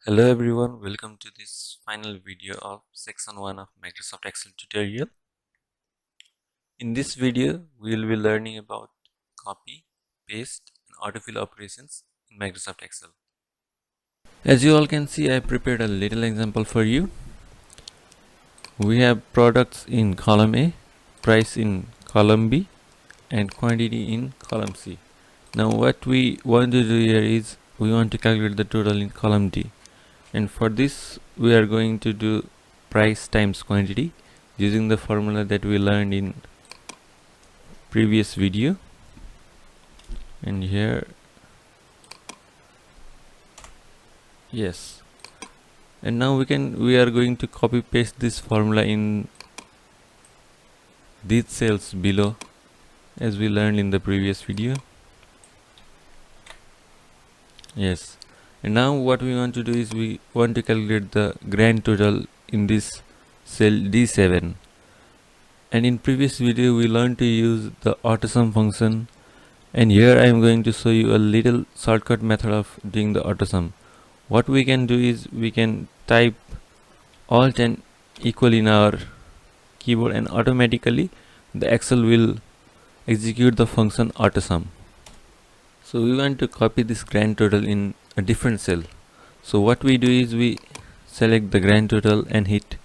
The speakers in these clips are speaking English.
Hello everyone, welcome to this final video of section 1 of Microsoft Excel tutorial. In this video, we will be learning about copy, paste and autofill operations in Microsoft Excel. As you all can see, I prepared a little example for you. We have products in column A, price in column B and quantity in column C. Now what we want to do here is we want to calculate the total in column D. And for this we are going to do price times quantity using the formula that we learned in previous video. And here, yes, and now we are going to copy paste this formula in these cells below as we learned in the previous video. Yes, and now what we want to do is we want to calculate the grand total in this cell D7. And in previous video we learned to use the AutoSum function, and here I am going to show you a little shortcut method of doing the AutoSum. What we can do is we can type Alt and equal in our keyboard and automatically the Excel will execute the function AutoSum. So we want to copy this grand total in a different cell. So what we do is we select the grand total and hit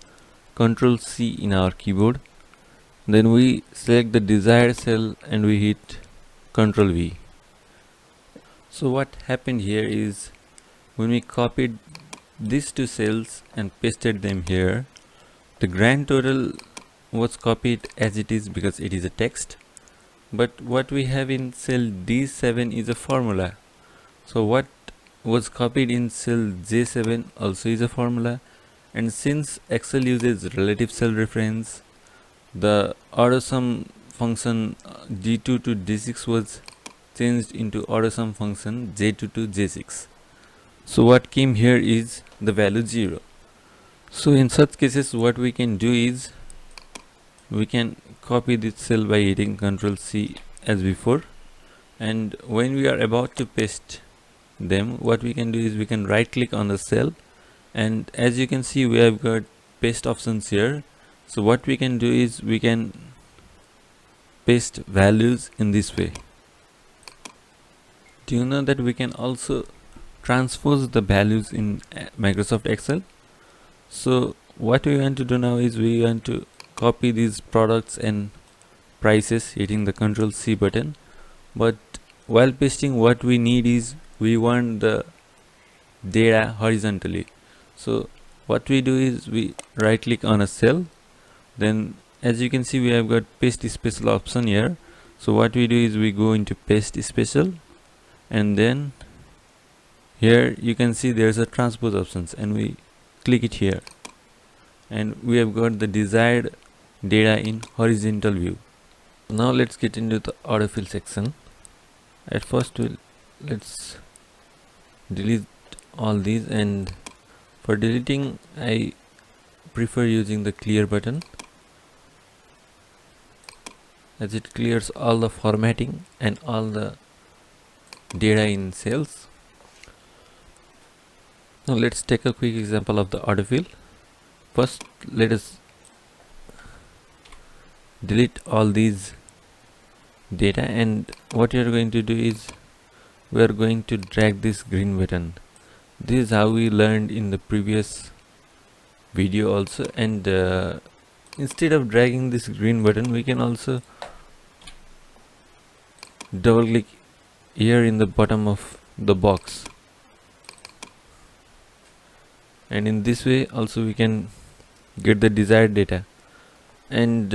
Ctrl C in our keyboard. Then we select the desired cell and we hit Ctrl V. So what happened here is when we copied these two cells and pasted them here, the grand total was copied as it is because it is a text. But what we have in cell D7 is a formula. So what was copied in cell J7 also is a formula. And since Excel uses relative cell reference, the AutoSum function D2 to D6 was changed into AutoSum function J2 to J6. So what came here is the value 0. So in such cases what we can do is we can copy this cell by hitting Ctrl C as before, and when we are about to paste them, what we can do is we can right click on the cell, and as you can see we have got paste options here. So what we can do is we can paste values in this way. Do you know that we can also transpose the values in Microsoft Excel? So what we want to do now is we want to copy these products and prices hitting the Ctrl C button, but while pasting what we need is we want the data horizontally. So what we do is we right click on a cell, then as you can see we have got paste special option here. So what we do is we go into paste special, and then here you can see there's a transpose options and we click it here, and we have got the desired data in horizontal view. Now let's get into the autofill section. At first let's delete all these, and for deleting I prefer using the clear button as it clears all the formatting and all the data in cells. Now let's take a quick example of the autofill. First let us delete all these data, and what you are going to do is we are going to drag this green button. This is how we learned in the previous video also, and instead of dragging this green button we can also double click here in the bottom of the box, and in this way also we can get the desired data. And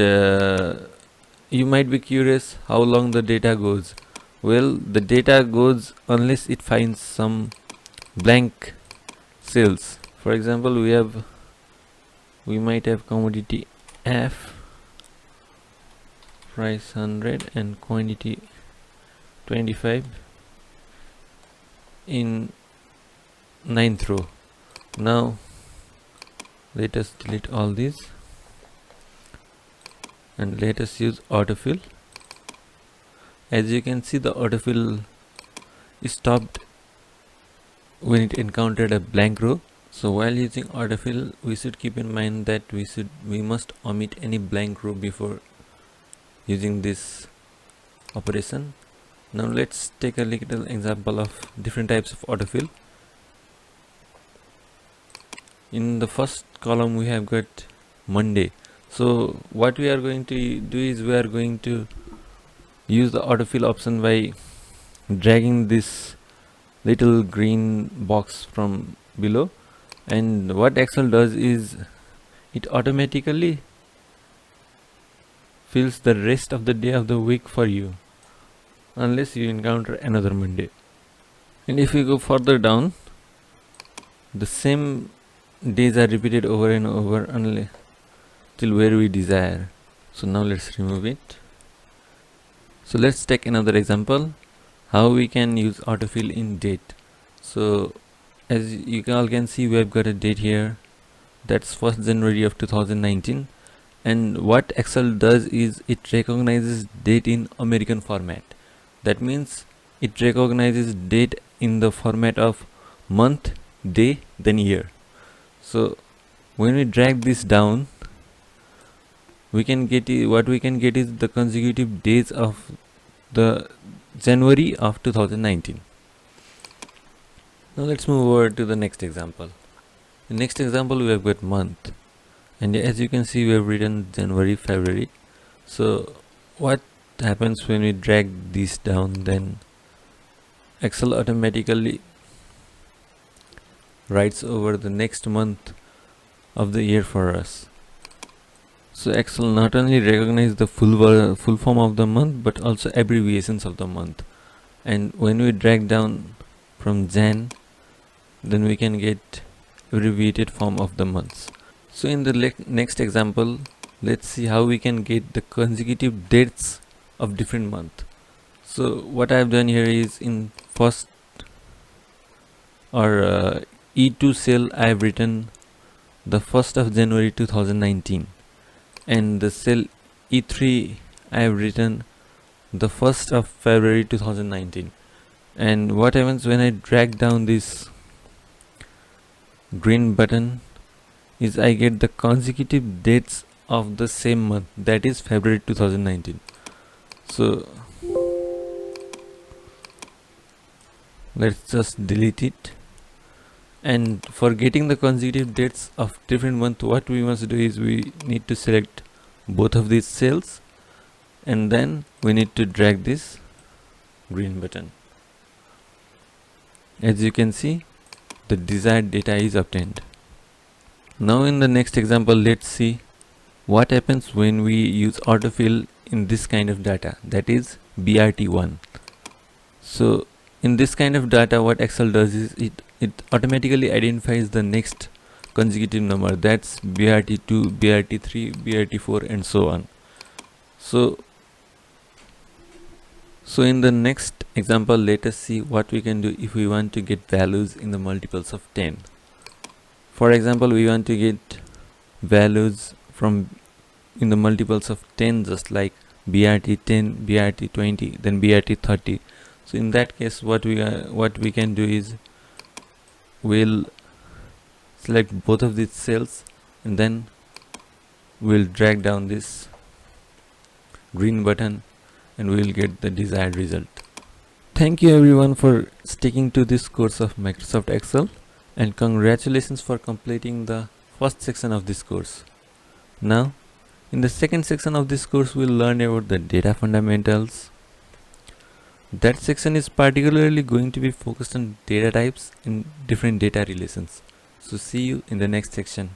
you might be curious how long the data goes. Well, the data goes unless it finds some blank cells. For example, we might have commodity F, price 100 and quantity 25 in 9th row. Now let us delete all these and let us use autofill. As you can see, the autofill stopped when it encountered a blank row, So while using autofill, we should keep in mind that we must omit any blank row before using this operation. Now let's take a little example of different types of autofill. In the first column we have got Monday. So what we are going to do is we are going to use the autofill option by dragging this little green box from below, and what Excel does is it automatically fills the rest of the day of the week for you unless you encounter another Monday. And if we go further down, the same days are repeated over and over until till where we desire. So now let's remove it. So let's take another example, how we can use autofill in date. So as you all can see, we have got a date here, that's 1st January of 2019, and what Excel does is it recognizes date in American format. That means it recognizes date in the format of month, day, then year. So when we drag this down, we can get what we can get is the consecutive days of the January of 2019. Now let's move over to the next example. The next example, we have got month, and as you can see we have written January, February. So what happens when we drag this down, then Excel automatically writes over the next month of the year for us. So Excel not only recognizes the full form of the month but also abbreviations of the month, and when we drag down from Jan, then we can get abbreviated form of the months. So in the next example, let's see how we can get the consecutive dates of different month. So what I have done here is in first or E2 cell I have written the 1st of January 2019, and the cell E3 I have written the 1st of February 2019. And what happens when I drag down this green button is I get the consecutive dates of the same month, that is February 2019. So let's just delete it. And for getting the consecutive dates of different month, what we must do is we need to select both of these cells, and then we need to drag this green button. As you can see, the desired data is obtained. Now in the next example, let's see what happens when we use autofill in this kind of data, that is BRT1. So in this kind of data, what Excel does is it automatically identifies the next consecutive number, that's BRT2, BRT3, BRT4 and so on. So in the next example, let us see what we can do if we want to get values in the multiples of 10. For example, we want to get values from in the multiples of 10, just like BRT10, BRT20, then BRT30. So in that case, what we can do is we'll select both of these cells, and then we'll drag down this green button, and we will get the desired result. Thank you everyone for sticking to this course of Microsoft Excel, and congratulations for completing the first section of this course. Now in the second section of this course, we'll learn about the data fundamentals. That section is particularly going to be focused on data types and different data relations. So see you in the next section.